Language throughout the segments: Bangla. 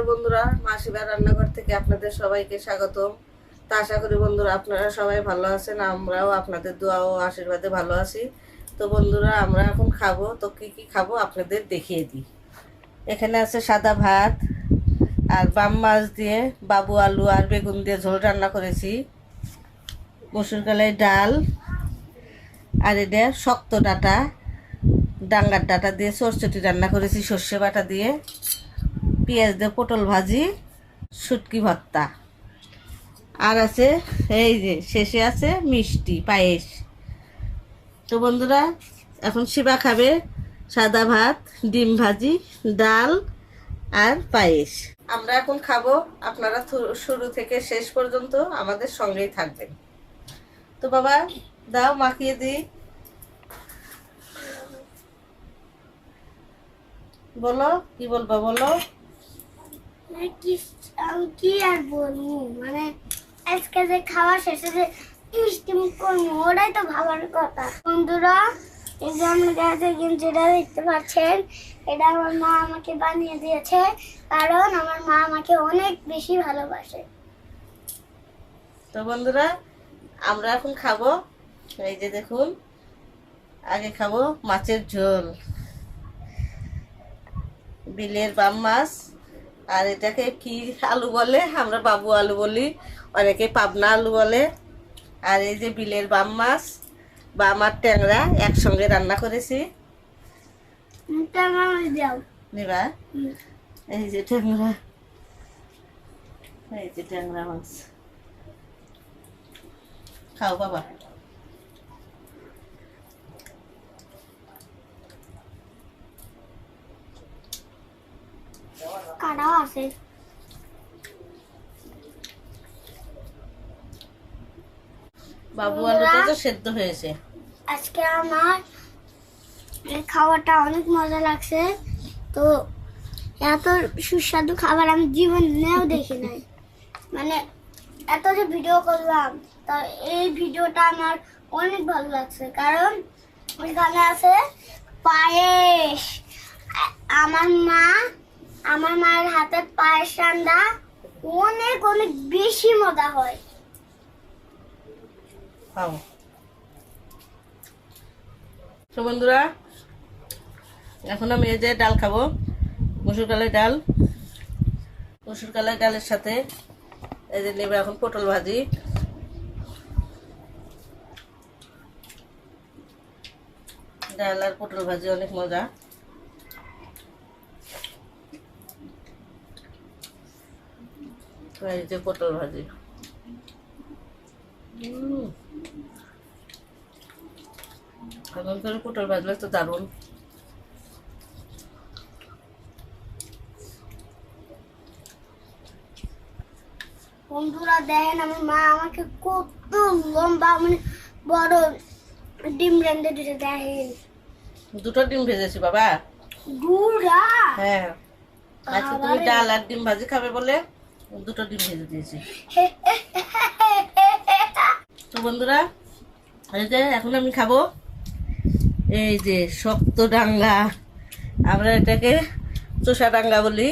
বন্ধুরা, মাসিবার রান্নাঘর থেকে আপনাদের সবাইকে স্বাগতম। তা আশা করি বন্ধুরা আপনারা সবাই ভালো আছেন, আমরাও আপনাদের দোয়া ও আশীর্বাদে ভালো আছি। তো বন্ধুরা, আমরা এখন খাবো। তো কি কি খাবো আপনাদের দেখিয়ে দিই। এখানে আছে সাদা ভাত আর বাম মাছ দিয়ে বাবু আলু আর বেগুন দিয়ে ঝোল রান্না করেছি, মসুর কলাই ডাল, আর এটা শক্ত ডাঁটা, ডাঙ্গার ডাঁটা দিয়ে চটচটি রান্না করেছি সর্ষে বাটা দিয়ে, পেঁয়াজ দিয়ে পটল ভাজি, শুটকি ভর্তা, আর আছে এই যে শেষে আছে মিষ্টি পায়েস। তো বন্ধুরা, এখন শিবা খাবে সাদা ভাত, ডিম ভাজি, ডাল আর পায়েস। আমরা এখন খাবো, আপনারা শুরু থেকে শেষ পর্যন্ত আমাদের সঙ্গেই থাকবেন। তো বাবা দাও, মাখিয়ে দিই। বলো, কি বলবো বলো। কি আর বলবো, মানে আজকে যে খাওয়া শেষে যে মিষ্টি মুখ করবো ওটাই তো ভাবার কথা। বন্ধুরা, এই যে আপনারা যেটা দেখতে পাচ্ছেন, এটা আমার মা আমাকে বানিয়ে দিয়েছে, কারণ আমার মা আমাকে অনেক বেশি ভালোবাসে। তো বন্ধুরা, আমরা এখন খাবো, এই যে দেখুন, আগে খাবো মাছের ঝোল, বিলের বাম মাছ, আর এটাকে কি আলু বলে, আমরা বাবু আলু বলি, অনেকে পাবনা আলু বলে। আর এই যে বিলের বাম মাছ, বাম আর ট্যাংরা একসঙ্গে রান্না করেছি। নিবা, এই যে ট্যাংরা, এই যে ট্যাংরা মাছ খাও বাবা। কাটাও আছে। বাবু আলুটা তো সেদ্ধ হয়েছে। আজকে আমার এই খাবারটা অনেক মজা লাগছে। তো এত সুস্বাদু খাবার আমি জীবনেও দেখি নাই। মানে এত যে ভিডিও করলাম, তা এই ভিডিওটা আমার অনেক ভালো লাগছে, কারণ ওইখানে আছে পায়েস। আমার মায়ের হাতে পায়েস রান্না অনেক অনেক বেশি মজা হয়। খাও। তো বন্ধুরা, এখন আমি এই যে ডাল খাবো, মসুর কলাই ডাল। মসুর কলাই ডালের সাথে এই যে নেবে এখন পটল ভাজি। ডাল আর পটল ভাজি অনেক মজা। এই যে পটল ভাজি, এখন করে পটল ভাজলে তো দারুণ। বন্ধুরা দেখেন, আমার মা আমাকে কত লম্বা মানে বড় ডিম রেঁধে দিতে। দেখেন, দুটো ডিম ভেজেছি বাবা। গুড়া। হ্যাঁ, আজকে তুমি ডাল আর ডিম ভাজি খাবে বলে দুটো ডিম ভেজে দিয়েছি। তো বন্ধুরা, এই যে এখন আমি খাবো এই যে শক্ত ডাঙ্গা, আমরা এটাকে চোষা ডাঙ্গা বলি,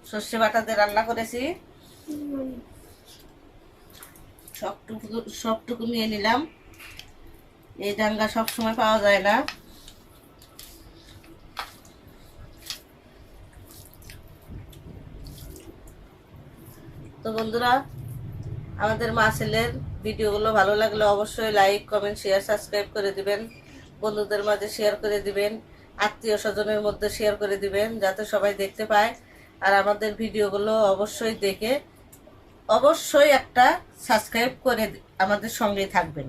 সর্ষে বাটাতে রান্না করেছি। সবটুকু নিয়ে নিলাম। এই ডাঙ্গা সব সময় পাওয়া যায় না। তো বন্ধুরা, আমাদের মা ছেলের ভিডিওগুলো ভালো লাগলে অবশ্যই লাইক, কমেন্ট, শেয়ার, সাবস্ক্রাইব করে দিবেন। বন্ধুদের মাঝে শেয়ার করে দিবেন, আত্মীয় স্বজনের মধ্যে শেয়ার করে দিবেন, যাতে সবাই দেখতে পায়। আর আমাদের ভিডিওগুলো অবশ্যই দেখে অবশ্যই একটা সাবস্ক্রাইব করে আমাদের সঙ্গেই থাকবেন।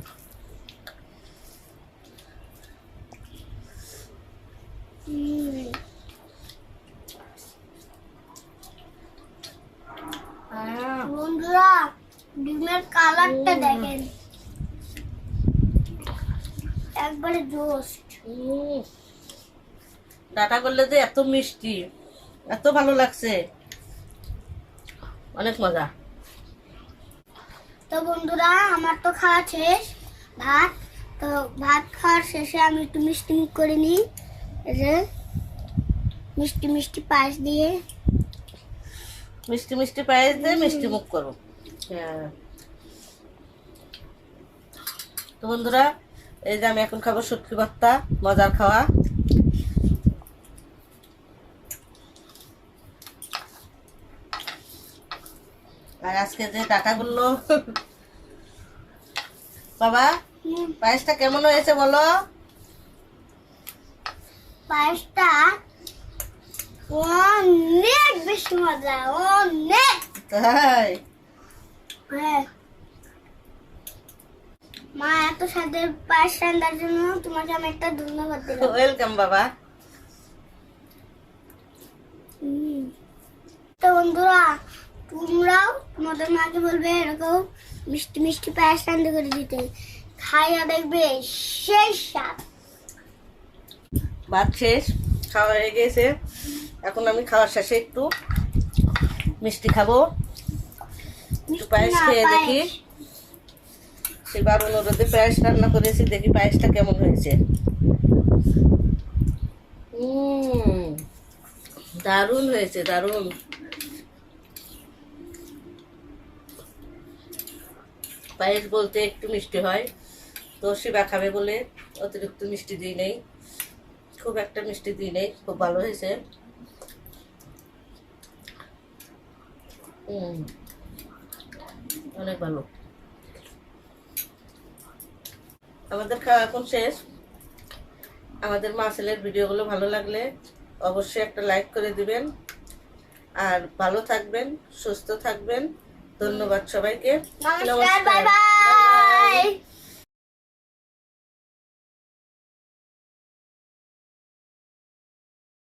বন্ধুরা, ডিমের কালারটা দেখেন, একবারে জোস। ডাটা করলে যে এত মিষ্টি, এত ভালো লাগছে, অনেক মজা। তো বন্ধুরা, আমার তো খাওয়া শেষ ভাত। তো ভাত খাওয়ার শেষে আমি একটু মিষ্টি মুখ করে নিই, এই যে মিষ্টি মিষ্টি পায়েস দিয়ে। মিষ্টি মিষ্টি পায়েস দিয়ে মিষ্টি মুখ করো। হ্যাঁ, তো বন্ধুরা এই যে আমি এখন খাবো শুটকি ভর্তা, মজার খাওয়া। আর আজকে যে টাকাগুলো বাবা, পায়েসটা কেমন হয়েছে বলো? পায়েসটা অনেক বেশি মজা, অনেক। তাই? হ্যাঁ, মা এত স্বাদের পায়েস রান্নার জন্য তোমাকে আমি একটা ধন্যবাদ দিলাম। ওয়েলকাম বাবা। তো বন্ধুরা, তোমরাও তোমাদের মাকে বলবে এরকম মিষ্টি মিষ্টি পায়েস রান্না করে দিতে, খাইয়া দেখবে সেই স্বাদ। ভাত শেষ, খাওয়া হয়ে গেছে। এখন আমি খাওয়ার শেষে একটু মিষ্টি খাবো, একটু পায়েস খেয়ে দেখি। সেবার অনুরোধে পায়েস রান্না করেছি, দেখি পায়েসটা কেমন হয়েছে। দারুণ হয়েছে, দারুণ। পায়েস বলতে একটু মিষ্টি হয়, তো শিবা খাবে বলে অতিরিক্ত মিষ্টি দিই নেই, খুব একটা মিষ্টি দিই নেই। খুব ভালো হয়েছে। অনেক ভালো। আমাদের খাওয়া এখন শেষ। আমাদের মা ছেলের ভিডিওগুলো ভালো লাগলে অবশ্যই একটা লাইক করে দিবেন, আর ভালো থাকবেন, সুস্থ থাকবেন। ধন্যবাদ সবাইকে। নমস্কার, বাই বাই।